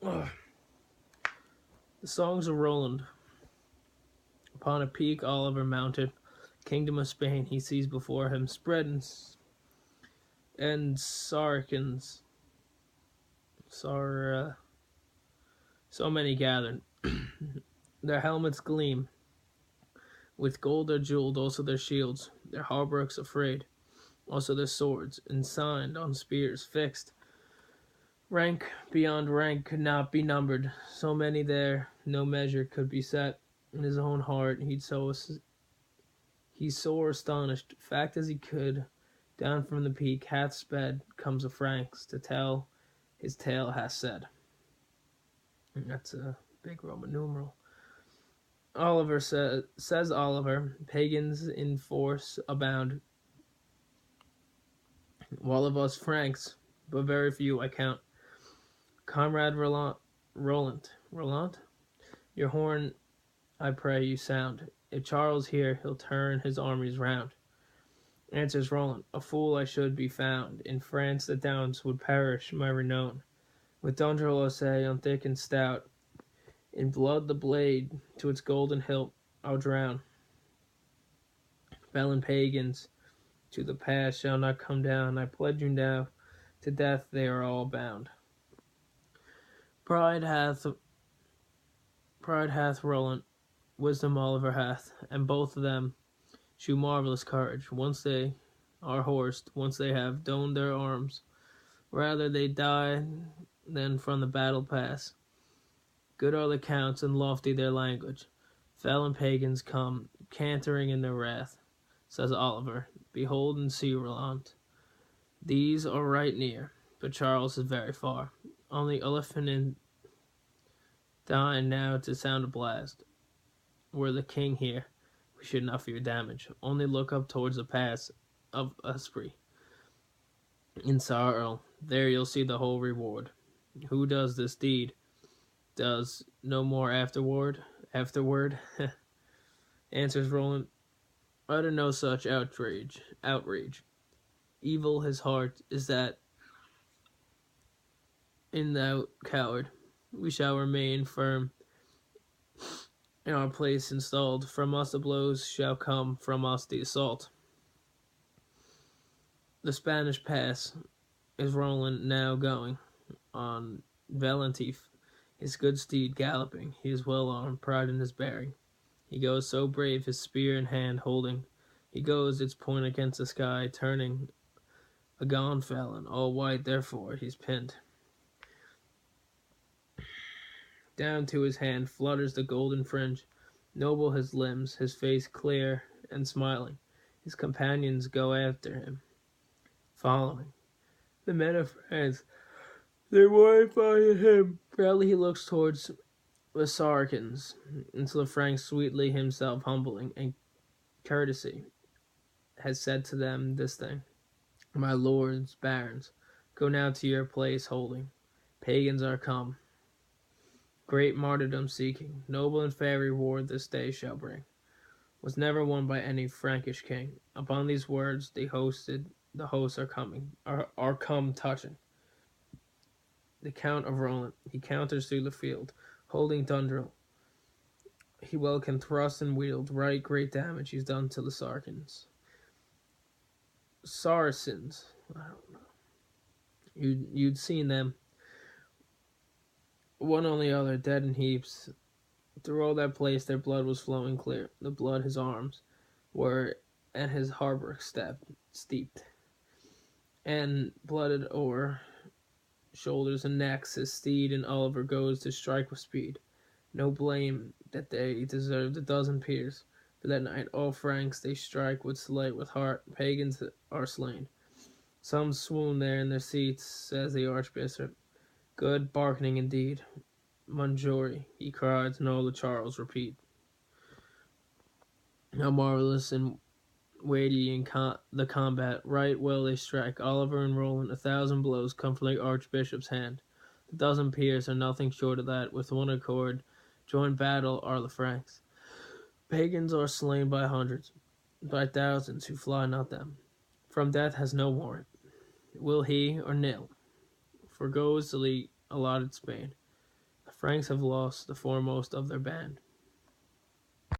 Ugh. The songs of Roland. Upon a peak Oliver mounted, kingdom of Spain he sees before him spread and Saracens, Sar, so many gathered. Their helmets gleam, with gold are jeweled, also their shields, their hauberks afraid, also their swords, ensigned on spears fixed. Rank beyond rank could not be numbered, so many there, no measure could be set. In his own heart he's sore astonished, fact as he could, down from the peak hath sped, comes a Franks to tell his tale hath said. And that's a big Roman numeral. Says Oliver, pagans in force abound, while of us Franks, but very few I count. Comrade Roland, your horn I pray you sound. If Charles hear, he'll turn his armies round. Answers Roland, a fool I should be found. In France the downs would perish my renown. With D'Andralosay on thick and stout, in blood the blade to its golden hilt I'll drown. Felon pagans to the pass shall not come down. I pledge you now, to death they are all bound. Pride hath Roland, wisdom Oliver hath, and both of them shew marvellous courage. Once they are horsed, once they have donned their arms, rather they die than from the battle pass. Good are the counts, and lofty their language. Felon pagans come, cantering in their wrath. Says Oliver, behold and see, Roland. These are right near, but Charles is very far. Only Ulifinan dying now to sound a blast. Were the king here, we should not fear damage. Only look up towards the pass of Esprit. In sorrow, there you'll see the whole reward. Who does this deed does no more afterward. Answers Roland, utter no such outrage. Evil his heart is that in thou coward. We shall remain firm in our place installed. From us the blows shall come, from us the assault. The Spanish pass is Roland now going on Valentif, his good steed galloping. He is well armed, pride in his bearing. He goes so brave, his spear in hand holding. He goes its point against the sky, turning a gone felon, all white therefore he's pinned. Down to his hand flutters the golden fringe. Noble his limbs, his face clear and smiling. His companions go after him, following. The men of France, they mortify him. Proudly he looks towards the Saracens, until the Franks sweetly himself humbling and courtesy has said to them this thing. My lords, barons, go now to your place holding. Pagans are come, great martyrdom seeking, noble and fair reward this day shall bring. Was never won by any Frankish king. Upon these words the hosts are come touching. The Count of Roland, he counters through the field, holding Dundrel. He well can thrust and wield, right great damage he's done to the Saracens. Saracens, I don't know. You'd seen them. One on the other, dead in heaps. Through all that place their blood was flowing clear. The blood his arms were, and his hauberk steeped. And blooded o'er shoulders and necks his steed, and Oliver goes to strike with speed. No blame that they deserved a dozen peers. For that night all Franks they strike would slay with heart. Pagans are slain. Some swoon there in their seats, says the Archbishop. Good bargaining indeed. Monjorie, he cried, and all the Charles repeat. How marvelous and weighty in the combat, right well they strike. Oliver and Roland, 1,000 blows come from the Archbishop's hand. A dozen peers are nothing short of that. With one accord, join battle are the Franks. Pagans are slain by hundreds, by thousands who fly not them. From death has no warrant. Will he or nil? Forgoes the allotted Spain. Franks have lost the foremost of their band.